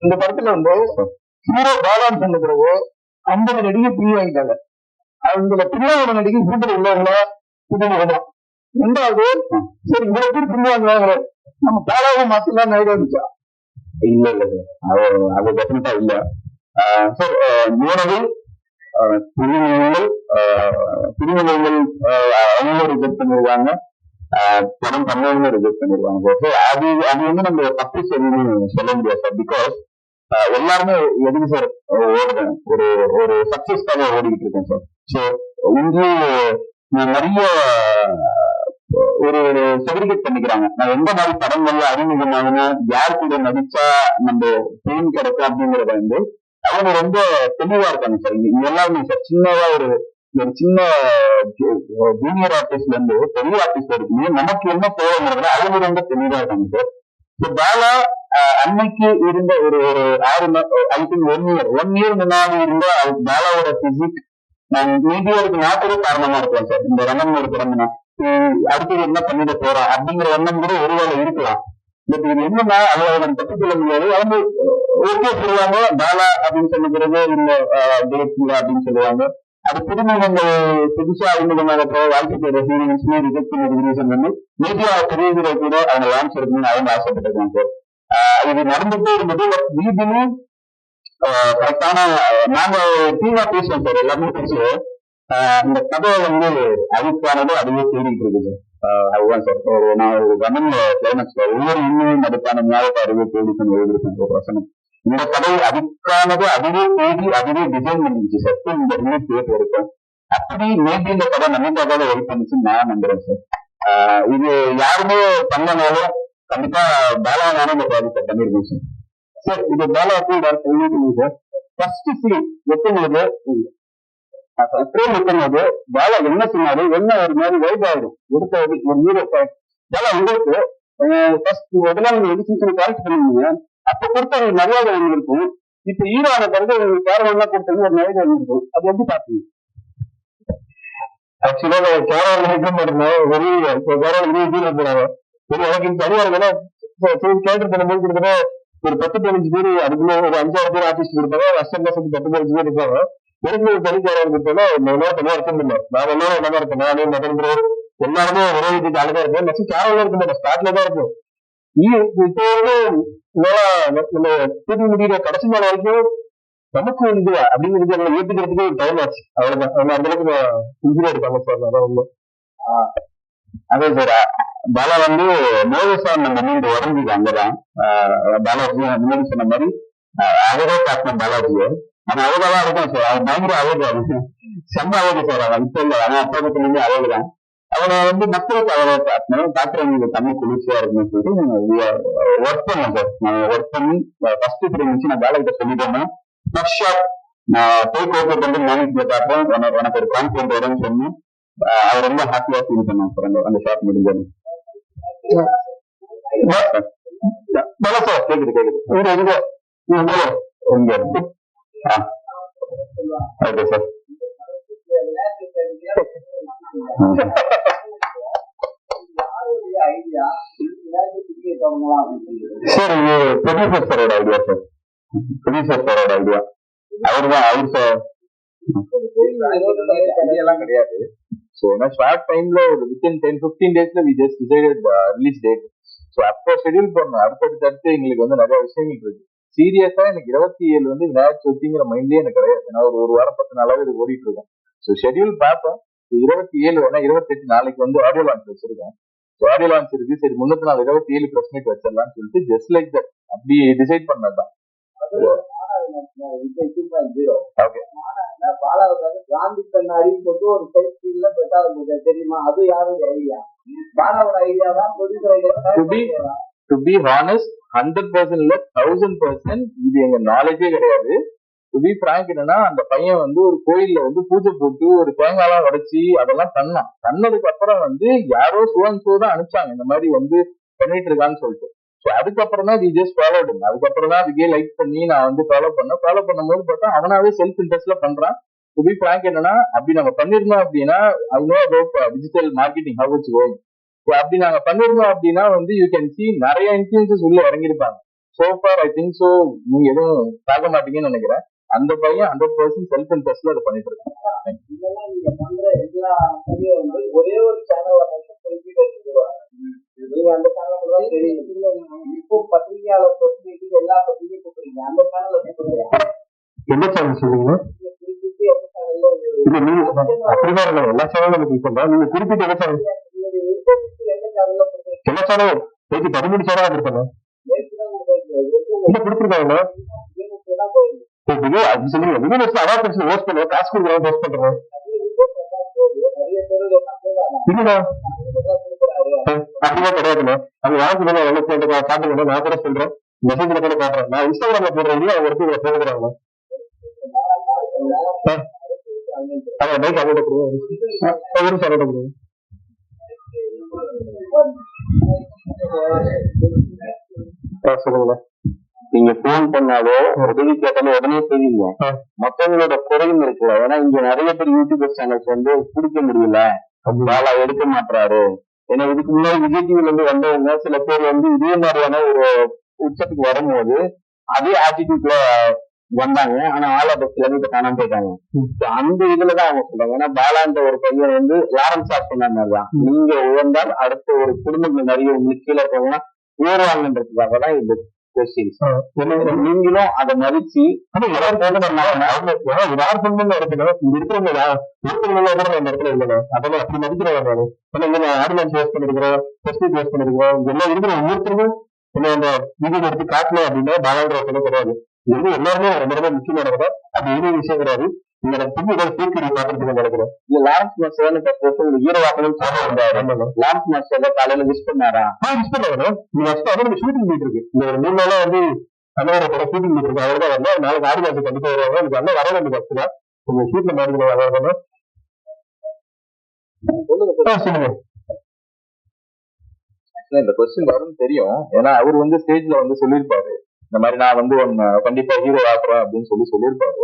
இந்த படத்துல வந்து ஹீரோ பாலான்னு சொன்ன பிறகு 50 நடிகை பிரி வாங்கிட்டாங்க. அதுல பிரிவாங்க நடிகை கூட்டத்தில் உள்ளவங்கள புதுமுகமா. ரெண்டாவது சரி இவ்வளவு பேர் பிரிவாங்க நம்ம பாலாவை மாத்தலாம் ஐடியா இருந்துச்சா? இல்ல இல்ல சார், அது டெஃபினட்டா இல்ல சார். மூணது திருமணங்கள் அவங்க ரிஜெக்ட் பண்ணிருக்காங்க, படம் பண்ணவங்க ரிஜெக்ட் பண்ணிருக்காங்க சார். அது அது வந்து நம்ம தப்பு சொல்ல முடியாது சார். பிகாஸ் எல்லாருமே எதுக்கு சார் ஓடுறேன், ஒரு ஒரு சக்சஸ்க்காக ஓடிக்கிட்டு இருக்கேன் சார். ஸோ இங்கேயும் நிறைய ஒரு ஒரு செக்ரிகேட் பண்ணிக்கிறாங்க. நான் எந்த மாதிரி படங்கள்ல அறிமுகமாகணும், யார் கூட நடிச்சா நம்ம பேன் கிடைக்கும் அப்படிங்கறத வந்து அவங்க ரொம்ப தெளிவா இருக்காங்க சார். இங்க எல்லாருமே சார் சின்னதா ஒரு சின்ன ஜூனியர் ஆர்டிஸ்ட்ல இருந்து பெரிய ஆர்டிஸ்ட் இருக்குமே நமக்கு என்ன தேவைங்கிறத அவங்க ரொம்ப தெளிவா இருக்காங்க சார். பாலா அன்னைக்கு இருந்த ஒரு ஒரு 6 ஐ திங்க் 1 இயர் முன்னாடி இருந்த பாலாவோட பிசிக் மீடியாவுக்கு நாட்டுக்கு காரணமா இருக்கலாம் சார். இந்த ரமன் ஒரு படம்னா அடுத்தது என்ன பண்ணிட போறான் அப்படிங்கிற எண்ணம் கூட ஒருவேளை இருக்கலாம். பட் இது என்னன்னா அவங்கள பற்றி சொல்ல முடியாது. அவங்க ஓகே சொல்லுவாங்க பாலா அப்படின்னு சொன்ன பிறகு இல்ல டேட் இல்ல அப்படின்னு சொல்லுவாங்க. அது புதுமுகங்கள் புதுசா அறிமுகமாக வாழ்க்கை செய்யற ஹீரோயின்ஸ்மே ரிஜெக்ட் பண்ண ரீசன் வந்து மீடியா தெரிவிக்கிற கூட அவங்க லான்ச் எடுக்கணும்னு அவங்க ஆசைப்பட்டிருக்காங்க சார். இது நடந்துட்டே இருந்தது. வீதியும் கரெக்டான நாங்க டீமா பேசுவோம் சார், எல்லாருமே பேசுவோம். இந்த கதை வந்து அதுக்கானது அதுவே தேடிட்டு இருக்குது சார். அதுதான் சார் நான் ஒரு கவனம் கிளைமேக்ஸ்ல ஒவ்வொரு இன்னும் அதுக்கான ஞாபகத்தை அதுவே தேடி பண்ணி எழுதிருக்கேன் ஒரு வசனம். இந்த கதை அதுக்கானது அதுவே தேடி அதுவே டிசைன் பண்ணிருச்சு சார். இந்த ரிலீஸ் டேட் வரைக்கும் அப்படி மேபி இந்த கதை நமக்காக வெயிட் பண்ணிச்சுன்னு நான் நம்புறேன் சார். இது யாருமே பண்ணனாலும் கண்டிப்பா பாலாவான இந்த ப்ராஜெக்டை பண்ணிருக்கேன் சார். சார் இது பாலாவுக்கு சார் ஃபர்ஸ்ட் சீன் வைக்கும்போது வைக்கும்போது பாலா என்ன சொன்னாரு என்ன ஒரு மாதிரி வைப் ஆயிடும். எடுத்த ஒரு ஹீரோ பாலா உங்களுக்கு ஃபர்ஸ்ட் முதல்ல நீங்க எடிஷன் கரெக்ட் பண்ணுவீங்க, அப்ப கொடுத்த ஒரு மரியாதை ஒன்று இருக்கும். இப்ப ஹீரோ ஆன பிறகு உங்களுக்கு கேரவெல்லாம் கொடுத்தது ஒரு மரியாதை ஒன்று இருக்கும். அது எப்படி பாத்தீங்க? ஆக்சுவலா கேரவன் இருக்க மாட்டேன் வெளியே கேரவன் ஹீரோ போறாங்க. சரி எனக்கு சரியா இருக்கா கேரக்டர் பண்ணும்போது கிட்டத்தட்ட ஒரு 10-15 பேர் அதுக்குள்ள ஒரு 5-6 பேர் ஆர்டிஸ்ட் கொடுப்பாங்க. அஸ்டம் 10-15 பேர் இருப்பாங்க. எனக்கு ஒரு தனி கேரக்டர் கொடுத்தோம்னா தனியா இருக்க முடியல. நான் எல்லாரும் என்னதான் இருக்கேன், நானே மகன் எல்லாருமே ஒரே வீட்டுக்கு அழகா இருப்பேன். நெக்ஸ்ட் கேரவன்ல இருக்க மாட்டேன், ஸ்பாட்ல தான் இருக்கும். இப்போ நம்ம திரும்பி முடிகிற கடைசி நாள் வரைக்கும் நமக்கு இது அப்படிங்கிறது எங்களை ஏற்றுக்கிறதுக்கு ஒரு டைம் ஆச்சு. அவ்வளவுதான். அந்த அளவுக்கு இன்ஜினியர் இருக்காங்க சார். அதான் ஒண்ணு. அதே சார் பாலா வந்து மோகசான் நம்ம மீண்டு உடஞ்சிது அங்கதான். பாலாஜி முன்னாடி சொன்ன மாதிரி அழகா காட்டின பாலாஜியை ஆனா அழகாதான் இருக்கும் சார். அவன் பயங்கர அழகு, செம்ம அழகு சார். அவன் இப்ப இல்லை, அவன் அப்பா இருந்து அழகுதான். அவனை வந்து மக்களுக்கு அழகாக காட்டணும், காட்டுறவங்களுக்கு தண்ணி குளிர்ச்சியா இருக்குன்னு சொல்லிட்டு ஒர்க் பண்ணேன் சார். நான் ஒர்க் பண்ணி ஃபர்ஸ்ட் 3 நிமிஷம் நான் பாலா கிட்ட சொல்லிட்டேன்னா ஃபர்ஸ்ட் ஷாட் நான் டேக் ஓவர் பண்ணி மேனேஜ்மெண்ட் காட்டுறேன், எனக்கு ஒரு கான்ஃபிடன்ட் வரும்னு சொன்னேன். அவர் ரொம்ப ஹாப்பியா ஃபீல் பண்ணான் சார் அந்த ஷாட் முடிஞ்சது. சார் கேக்குது ஓகே சார். சார் இது ப்ரொடியூசர் சாரோட ஐடியா சார். ப்ரொடியூசர் சாரோட ஐடியா அவர்தான். அவர் சார் எல்லாம் கிடையாது. ஸோ ஷார்ட் டைம்ல ஒரு வித்தின் 10-15 டேஸ்ல we just decided release date. So அப்போ ஷெடியூல் பண்ணோம். அடுத்தடுத்து எங்களுக்கு வந்து நிறைய விஷயங்கள் இருக்கு. சீரியஸா எனக்கு 27 வந்து விநாயகர் சதுர்த்திங்கிற மைண்ட்லயே எனக்கு கிடையாது. ஏன்னா ஒரு வாரம் 10 நாளாவே இது ஓடிட்டு இருக்கோம். ஸோ ஷெடியூல் பார்த்தோம் 27 வேணா 28 நாளைக்கு வந்து ஆடியோ லான்ச் வச்சிருக்கேன். ஆடியோ லான்ச் இருக்கு. சரி முன்னத்து நாள் 27 பிரஸ் மீட் வச்சிடலாம்னு சொல்லிட்டு ஜஸ்ட் லைக் தட் அப்படி டிசைட் பண்ணதான். காந்தி கண்ணாடி போட்டு ஒரு சைக்கிள்ல பெட்டால தெரியுமா? அது யாரோட ஐடியா? பாலாவோட ஐடியா தான். டு பி ஹானஸ்ட் 100% இல்ல 1000% இது எங்க நாலேஜே கிடையாது. டு பி பிராங்க் என்னன்னா அந்த பையன் வந்து ஒரு கோயில்ல வந்து பூஜை போட்டு ஒரு தேங்காய்லாம் உடைச்சி அதெல்லாம் பண்ணான். பண்ணதுக்கு அப்புறம் வந்து யாரோ தான் அனுப்பிச்சாங்க இந்த மாதிரி வந்து பண்ணிட்டு இருக்கான்னு சொல்லிட்டு. ஸோ அதுக்கப்புறம் தான் வி ஜஸ்ட் ஃபாலோடு. அதுக்கப்புறம் தான் அதுக்கே லைக் பண்ணி நான் வந்து ஃபாலோ பண்ணும்போது பார்த்தா அவனாவே செல்ஃப் இன்ட்ரெஸ்ட்ல பண்றான். டு பி பிராங்க் என்னன்னா அப்படி நம்ம பண்ணிருந்தோம் அப்படின்னா I know about digital marketing how it's going. அப்படி நாங்க பண்ணிருந்தோம் அப்படின்னா வந்து யூ கேன் சி நிறைய இன்ஃபுளுசஸ் உள்ள இறங்கிருப்பாங்க. சோஃபார் ஐ திங்க் ஸோ நீங்க எதுவும் பார்க்க மாட்டீங்கன்னு நினைக்கிறேன். அந்த பையன் 100% செல்ஃப் இன்ட்ரெஸ்ட்ல அதை பண்ணிட்டு இருக்காங்க. இதெல்லாம் நீங்க பண்ற எல்லா சரியும் வந்து ஒரே ஒரு சேனல்ல மட்டும் குறிப்பிட்டு வச்சுருவாங்க. நீங்க அந்த சேனல் தான் தெரியும். இப்போ பத்திரிகையாளர் பத்திரிகைக்கு எல்லா பத்திரிகையும் கூப்பிடுறீங்க, அந்த சேனல்ல கூப்பிடுறீங்க. என்ன சேனல் சொல்றீங்க? குறிப்பிட்டு எந்த சேனல்ல இல்ல நீங்க அப்படிதான் இல்லை, எல்லா சேனலும் சொல்றேன். நீங்க குறிப்பிட்ட எந்த சேனல் எந்த சேனல்ல கூப்பிடுறீங்க? என்ன சேனல் 13 சேனலா இருப்பாங்க கொடுத்துருக்காங்க. அது சொல்லுங்க, விஜய் அவார்ட் ஹோஸ்ட் பண்ணுவோம், காசு கொடுக்குறோம், ஹோஸ்ட் பண்றோம். இல்லைண்ணா அப்படிதான் கிடையாதுண்ணா. அது யாருக்கு வேணும் எவ்வளவு போட்டு காட்டுங்க, நான் கூட சொல்றேன், மெசேஜ்ல கூட காட்டுறேன். நான் இன்ஸ்டாகிராம்ல போடுறேன் இல்லையா, அவங்க எடுத்து போடுறாங்க. அதான் பைக் அவங்கள்ட்ட கொடுங்க, சாரோட கொடுங்க. சொல்லுங்களா. நீங்க போன் பண்ணாலோ உதவி கேட்டாலும் உடனே செய்வீங்க. மற்றவங்களோட குறையும் இருக்குல்ல. ஏன்னா இங்க நிறைய பேர் யூடியூபர் சேனல்ஸ் வந்து பிடிக்க முடியல, பாலா எடுக்க மாட்டாரு. ஏன்னா இதுக்கு முன்னாடி விஜய் டிவில இருந்து வந்தவங்க சில பேர் வந்து இதே மாதிரியான ஒரு உச்சத்துக்கு வரும்போது அதே ஆட்டிடியூட்ல வந்தாங்க. ஆனா ஆள் அதை கிலோமீட்டர் காணாம போயிட்டாங்க. அந்த இதுலதான் அவங்க சொல்றாங்க. ஏன்னா பாலான்ற ஒரு பையன் வந்து லாரன்ஸ் சார் சொன்ன மாதிரிதான், நீங்க உயர்ந்தால் அடுத்த ஒரு குடும்பங்கள் நிறைய உங்களுக்கு கீழே இருக்கவங்கன்னா உயர்வாங்கன்றதுக்காக தான் இந்த கொஸ்டின்ஸ். நீங்களும் அதை மதிச்சு யார் சொந்தம் இருக்கணும், இங்க இருக்கிறவங்க இந்த இடத்துல இல்லைங்க. அதெல்லாம் அப்படி மதிக்கிறவங்க. ஆர்டினன்ஸ் வேஸ்ட் பண்ணிருக்கிறோம், டெஸ்ட் வேஸ்ட் பண்ணிருக்கிறோம், இதெல்லாம் இருக்கிற ஒவ்வொருத்தருக்கும் என்ன இந்த வீடியோ எடுத்து காட்டல அப்படின்னா பாலான்ற சொல்ல கிடையாது. இது வந்து எல்லாருமே ரொம்ப ரொம்ப முக்கியமானது. அது எதுவும் விஷயம் கிடையாது. நீங்க எனக்கு திரும்பி ஏதாவது சேர்க்கை பாக்குறதுக்கு நடக்கிறேன். இல்ல லாரன்ஸ் மாஸ்டர் ஹீரோ ஆக்கணும்னு சொல்ல லாரன்ஸ் மாஸ்டர் காலையில விஷ் பண்ணாரா? விஷ் பண்ணாரு. நீங்க ஷூட்டிங் போயிட்டு இருக்கு. இந்த ஒரு 3 நாளா வந்து அண்ணோட படம் ஷூட்டிங் போயிட்டு இருக்கு. அவர்தான் வந்து நாளைக்கு ஆடி மாசம் கண்டிப்பா வருவாங்க. எனக்கு அண்ணன் வர வேண்டிய பஸ் தான். உங்க ஷூட்ல மாறிக்கிறோம். சொல்லுங்க. இந்த கொஸ்டின் வரும்னு தெரியும். ஏன்னா அவர் வந்து ஸ்டேஜ்ல வந்து சொல்லியிருப்பாரு, இந்த மாதிரி நான் வந்து கண்டிப்பா ஹீரோ ஆக்குறேன் அப்படின்னு சொல்லியிருப்பாரு.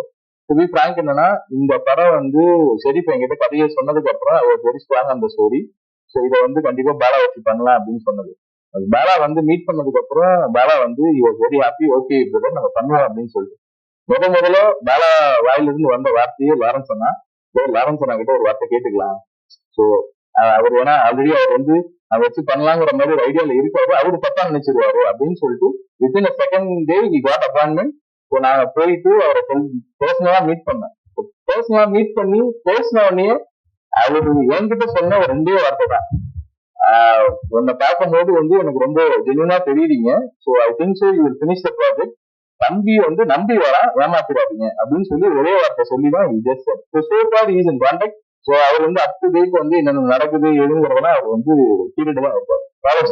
டு பி ஃபிராங்க் என்னன்னா, இந்த படம் வந்து ஷெரீப் என்கிட்ட கதையை சொன்னதுக்கு அப்புறம் அவர் வெரி ஸ்ட்ராங் அந்த ஸ்டோரி. ஸோ இதை வந்து கண்டிப்பா பாலா வச்சு பண்ணலாம் அப்படின்னு சொன்னது. அது பாலா வந்து மீட் பண்ணதுக்கு அப்புறம் பாலா வந்து வெரி ஹாப்பி, ஓகே பிரதர் நம்ம பண்ணுவோம் அப்படின்னு சொல்லிட்டு முதல்ல பாலா வாயிலிருந்து வந்த வார்த்தையே லாரன்ஸ் அண்ணா. லாரன்ஸ் அண்ணா கிட்ட ஒரு வார்த்தை கேட்டுக்கலாம். ஸோ அவர் வேணா ஆல்ரெடி அவர் வந்து அதை வச்சு பண்ணலாங்கிற மாதிரி ஒரு ஐடியால இருக்காரு. அவரு தப்பா நினைச்சிருவாரு அப்படின்னு சொல்லிட்டு within second day we got appointment. இப்போ நான் போயிட்டு அவரை பர்சனலா மீட் பண்ணேன். பர்சனலா மீட் பண்ணி பேசின உடனே அவரு என்கிட்ட சொன்ன ஒரு 2 வார்த்தை தான், உன்னை பார்க்கும்போது வந்து எனக்கு ரொம்ப ஜென்யூனா தெரியுறீங்க. So I think so you will finish the project. தம்பி வந்து நம்பி வரா, ஏமாத்திடாதீங்க அப்படின்னு சொல்லி ஒரே வார்த்தை சொல்லி தான் இஸ் இன் கான்டாக்ட். ஸோ அவர் வந்து அப் டு டேட் வந்து என்னென்ன நடக்குது எழுதுங்கிறதுனா அவர் வந்து பீரியட் தான் இருப்பார்.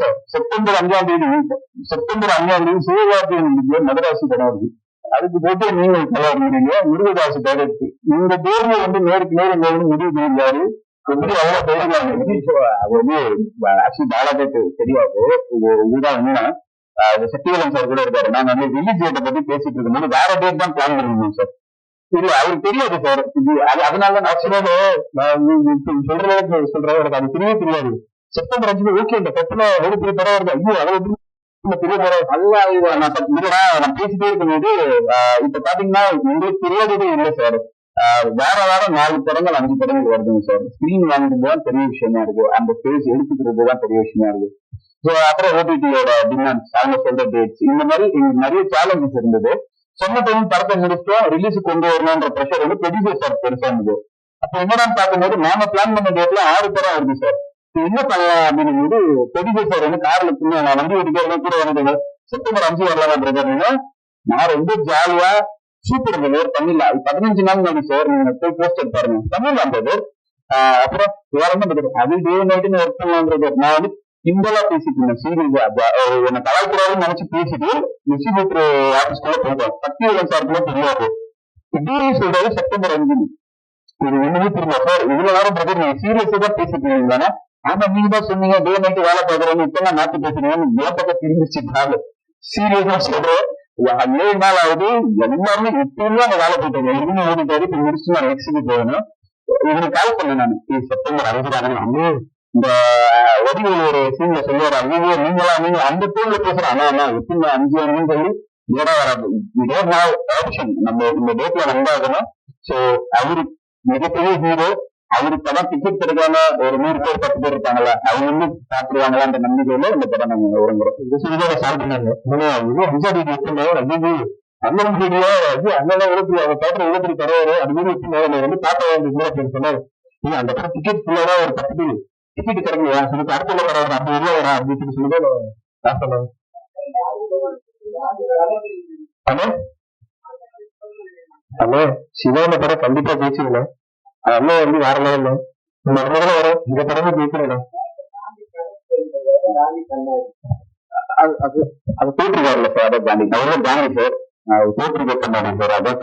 சார் செப்டம்பர் 5ஆம் தேதி சிவகார்த்திகேயன் மதராசி படம் இருக்கு. அதுக்கு போட்டு நீங்க கலாடுறீங்க முருகதாசு டைரக்ட். இந்த தேர்வு வந்து நேருக்கு நேரம் முடிவு பண்ணிருக்காரு. எப்படி அவ்வளவு தெரியாது. அது வந்து ஆக்சுவலி பாலாஜிக்கு தெரியாது. இதுதான் என்னன்னா சத்தியவலம் சார் கூட இருக்காரு. நாங்க வந்து ரிலீஸ் டேட்டை பத்தி பேசிட்டு இருக்கும்போது வேற டேட் தான் பிளான் பண்ணிருந்தோம் சார். இல்ல அவருக்கு தெரியாது சார். அதனாலதான் ஆக்சுவலாக நான் சொல்றேன் எனக்கு அது தெரியாது. செப்டம்பர் 5 ஓகே இந்த பத்துல ஒரு பெரிய படம் வருது. ஐயோ அதை பெரிய படம் அதுதான் நான் பேசிட்டே இருக்கும்போது இப்ப பாத்தீங்கன்னா உங்களுக்கு தெரியாததே இல்லை சார். வேற 4 படங்கள் 5 படங்கள் வருதுங்க சார். ஸ்கிரீன் வாங்குறதுதான் பெரிய விஷயமா இருக்கு. அந்த ஸ்பேஸ் எடுத்துக்கிறது தான் பெரிய விஷயமா இருக்கு. ஸோ அப்புறம் ஓடிடியோட டிமாண்ட்ஸ், அவங்க சொல்ற டேட்ஸ், இந்த மாதிரி நிறைய சேலஞ்சஸ் இருந்தது. சொன்ன டைம் படத்தை முடிச்சோம், ரிலீஸ் கொண்டு வரணும்ன்ற ப்ரெஷர் வந்து ப்ரொடியூசர் சார் பெருசா இருந்தது. அப்ப என்னடான்னு பார்க்கும்போது நாம பிளான் பண்ண டேட்ல 6 படம் வருது சார். என்ன பண்ணலாம் அப்படின்னும் போது ப்ரொடியூசர் சார் வந்து கார்ல நான் வண்டி ஓட்டிட்டு கூட வந்து செப்டம்பர் 5 வரலாம் பிரதர்னா நான் ரொம்ப ஜாலியா சூப்பர் பிரதர் பண்ணிடலாம். 15 நாள் முன்னாடி சார் நீங்க போய் போஸ்டர் பாருங்க பண்ணிடலாம் பிரதர். அப்புறம் வேற என்ன அது டே நைட்டுன்னு ஒர்க் பண்ணலான்றது. நான் வந்து சிம்பிளா பேசிட்டு இருந்தேன். சீரியஸ் என்ன கலாய்க்கூடாதுன்னு நினைச்சு பேசிட்டு டிஸ்ட்ரிபியூட்டர் ஆபீஸ்க்குள்ள போயிட்டேன். சத்தியவலம் சார்க்குள்ள தெரியாது. திடீர்னு சொல்றாரு செப்டம்பர் 5 இது ஒண்ணுமே புரியல சார். இவ்வளவு நேரம் பிரதர் நீங்க சீரியஸா தான் பேசிட்டு இருந்தீங்களா? ஆமா நீங்க தான் சொன்னீங்க டே நைட்டு வேலை பாக்குறேன்னு. இப்ப நான் மாத்தி பேசுறேன். பக்கம் திரும்பிச்சுட்டாங்க. சீரியஸா சொல்றேன். 7 நாள் ஆகுது. எல்லாருமே எப்பயுமே அந்த வேலை போயிட்டாங்க. எதுவுமே ஓடிட்டாரு. இப்ப முடிச்சு நான் நெக்ஸ்ட் போகணும். இவனுக்கு கால் பண்ணேன் நான். செப்டம்பர் 5 அம்மே இந்த வடிவில் ஒரு சீன்ல சொல்லுவாரு, ஐயோ நீங்க அந்த டூல்ல பேசுற ஆனா எத்தனை 5 வரும்னு சொல்லி இதோட வராது. ஆப்ஷன் நம்ம இந்த டேட்ல வந்தாகணும். சோ அவரு மிகப்பெரிய ஹீரோ, அவருக்கு படம் டிக்கெட் கிடைக்காம ஒரு 100 பேர் 10 பேர் இருக்காங்களா, அவங்க வந்து சாப்பிடுவாங்களான்ற நம்பிக்கையில இந்த படம் நாங்க விரும்புறோம். இந்த சிறுதோட சால்வ் பண்ணாங்க. அண்ணன் வீடியோ அண்ணன் எழுப்பி அவங்க பேட்டர் எழுப்பி தருவாரு, அது மாதிரி வந்து பார்க்க வேண்டியது அப்படின்னு சொன்னாரு. அந்த படம் டிக்கெட் ஃபுல்லா ஒரு 10 பேர் டிக்கெட் கிடைக்கலையா சொல்லி அடுத்த வர 50 ரூபா வரா அப்படின்னு சொல்லி சொன்னாங்க. ஹலோ சிவான படம் கண்டிப்பா ஜெயிச்சுக்கல, அண்ணன் வந்து வேற லெவல்ல நம்ம வரும். இந்த படமும் ஜெயிச்சிடலாம். அது போட்டிருக்காருல்ல சார், அதை காந்தி அவரும் காந்தி சார் போட்டிருக்க சார், அதான்